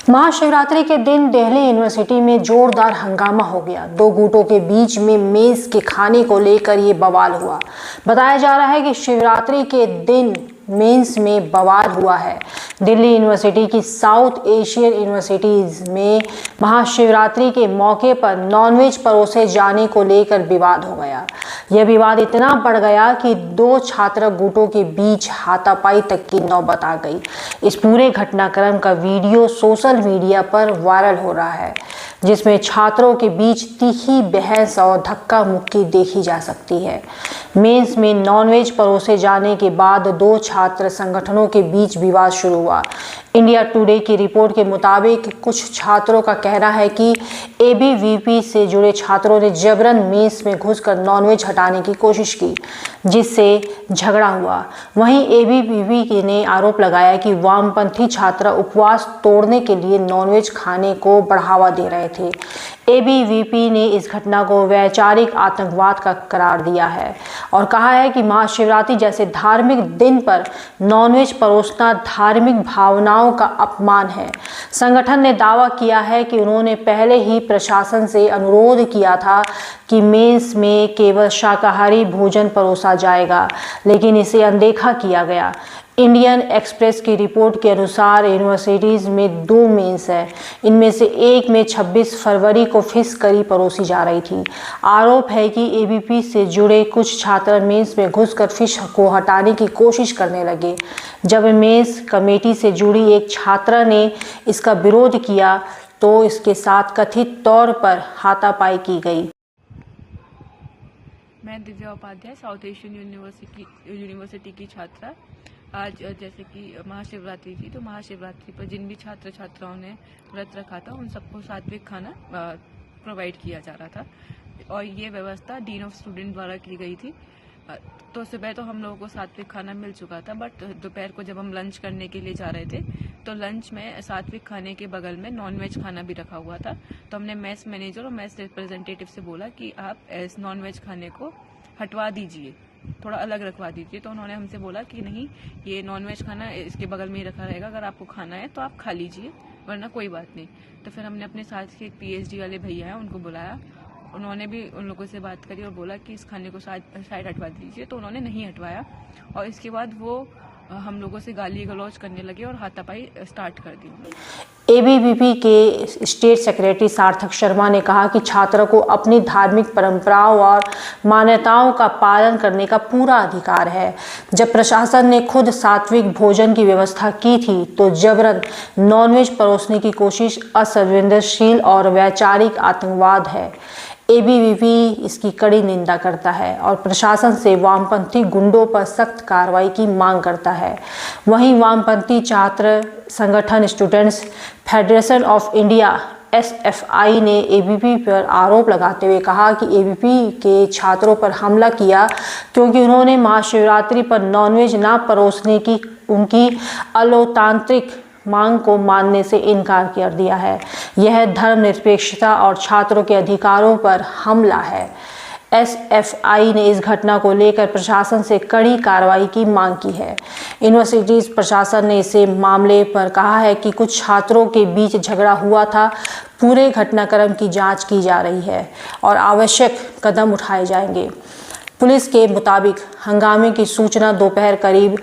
महाशिवरात्रि के दिन दिल्ली यूनिवर्सिटी में जोरदार हंगामा हो गया। दो गुटों के बीच में मेज के खाने को लेकर ये बवाल हुआ। बताया जा रहा है कि शिवरात्रि के दिन मेंस में बवाल हुआ है। दिल्ली यूनिवर्सिटी की साउथ एशियन यूनिवर्सिटीज में महाशिवरात्रि के मौके पर नॉनवेज परोसे जाने को लेकर विवाद हो गया। यह विवाद इतना बढ़ गया कि दो छात्र गुटों के बीच हाथापाई तक की नौबत आ गई। इस पूरे घटनाक्रम का वीडियो सोशल मीडिया पर वायरल हो रहा है, जिसमें छात्रों के बीच तीखी बहस और धक्का मुक्की देखी जा सकती है। मेंस में नॉनवेज परोसे जाने के बाद दो छात्र संगठनों के बीच विवाद शुरू हुआ। इंडिया टुडे की रिपोर्ट के मुताबिक कुछ छात्रों का कहना है कि एबीवीपी से जुड़े छात्रों ने जबरन मेस में घुसकर नॉनवेज हटाने की कोशिश की, जिससे झगड़ा हुआ। वहीं एबीवीपी ने आरोप लगाया कि वामपंथी छात्र उपवास तोड़ने के लिए नॉनवेज खाने को बढ़ावा दे रहे थे। एबीवीपी ने इस घटना को वैचारिक आतंकवाद का करार दिया है और कहा है कि महाशिवरात्रि जैसे धार्मिक दिन पर नॉनवेज परोसना धार्मिक भावनाओं का अपमान है। संगठन ने दावा किया है कि उन्होंने पहले ही प्रशासन से अनुरोध किया था कि मेस में केवल शाकाहारी भोजन परोसा जाएगा, लेकिन इसे अनदेखा किया गया। इंडियन एक्सप्रेस की रिपोर्ट के अनुसार यूनिवर्सिटीज़ में दो मेंस हैं। इनमें से एक में 26 फरवरी को फिश करी परोसी जा रही थी। आरोप है कि एबीपी से जुड़े कुछ छात्र मेंस में घुसकर फिश को हटाने की कोशिश करने लगे। जब मेंस कमेटी से जुड़ी एक छात्रा ने इसका विरोध किया तो इसके साथ कथित तौर पर हाथापाई की गई। मैं Divya Upadhyay South Asian University की छात्रा। आज जैसे कि महाशिवरात्रि थी, तो महाशिवरात्रि पर जिन भी छात्र छात्राओं ने व्रत रखा था उन सबको सात्विक खाना प्रोवाइड किया जा रहा था और ये व्यवस्था डीन ऑफ स्टूडेंट द्वारा की गई थी। तो सुबह तो हम लोगों को सात्विक खाना मिल चुका था, बट दोपहर को जब हम लंच करने के लिए जा रहे थे तो लंच में सात्विक खाने के बगल में नॉनवेज खाना भी रखा हुआ था। तो हमने मेस मैनेजर और मेस रिप्रेजेंटेटिव से बोला कि आप इस नॉनवेज खाने को हटवा दीजिए, थोड़ा अलग रखवा दीजिए। तो उन्होंने हमसे बोला कि नहीं, ये नॉनवेज खाना इसके बगल में ही रखा रहेगा, अगर आपको खाना है तो आप खा लीजिए, वरना कोई बात नहीं। तो फिर हमने अपने साथ के एक पीएचडी वाले भैया हैं उनको बुलाया। उन्होंने भी उन लोगों से बात करी और बोला कि इस खाने को साइड हटवा दीजिए, तो उन्होंने नहीं हटवाया और इसके बाद वो हम लोगों से गाली गलौज करने लगे और हाथापाई स्टार्ट कर दी। एबीवीपी के स्टेट सेक्रेटरी सार्थक शर्मा ने कहा कि छात्रों को अपनी धार्मिक परंपराओं और मान्यताओं का पालन करने का पूरा अधिकार है। जब प्रशासन ने खुद सात्विक भोजन की व्यवस्था की थी तो जबरन नॉनवेज परोसने की कोशिश असंवेदनशील और वैचारिक आतंकवाद है। एबीवीपी इसकी कड़ी निंदा करता है और प्रशासन से वामपंथी गुंडों पर सख्त कार्रवाई की मांग करता है। वहीं वामपंथी छात्र संगठन students federation of India SFI ने एबीवीपी पर आरोप लगाते हुए कहा कि एबीवीपी के छात्रों पर हमला किया क्योंकि उन्होंने महाशिवरात्रि पर नॉनवेज न परोसने की उनकी अलोकतांत्रिक मांग को मानने से इनकार कर दिया है। यह धर्मनिरपेक्षता और छात्रों के अधिकारों पर हमला है। SFI ने इस घटना को लेकर प्रशासन से कड़ी कार्रवाई की मांग की है। यूनिवर्सिटीज प्रशासन ने इसे मामले पर कहा है कि कुछ छात्रों के बीच झगड़ा हुआ था। पूरे घटनाक्रम की जांच की जा रही है और आवश्यक कदम उठाए जाएंगे। पुलिस के मुताबिक हंगामे की सूचना दोपहर करीब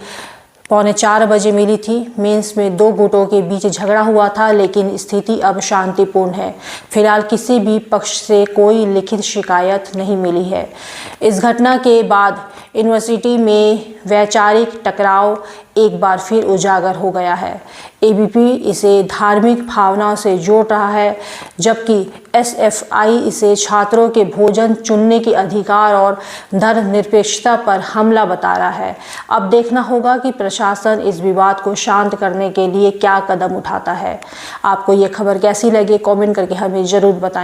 3:45 बजे मिली थी। मेंस में दो गुटों के बीच झगड़ा हुआ था, लेकिन स्थिति अब शांतिपूर्ण है। फिलहाल किसी भी पक्ष से कोई लिखित शिकायत नहीं मिली है। इस घटना के बाद यूनिवर्सिटी में वैचारिक टकराव एक बार फिर उजागर हो गया है। एबीवीपी इसे धार्मिक भावनाओं से जोड़ रहा है, जबकि SFI इसे छात्रों के भोजन चुनने के अधिकार और धर्मनिरपेक्षता पर हमला बता रहा है। अब देखना होगा कि प्रशासन इस विवाद को शांत करने के लिए क्या कदम उठाता है। आपको ये खबर कैसी लगी, कमेंट करके हमें ज़रूर बताएं।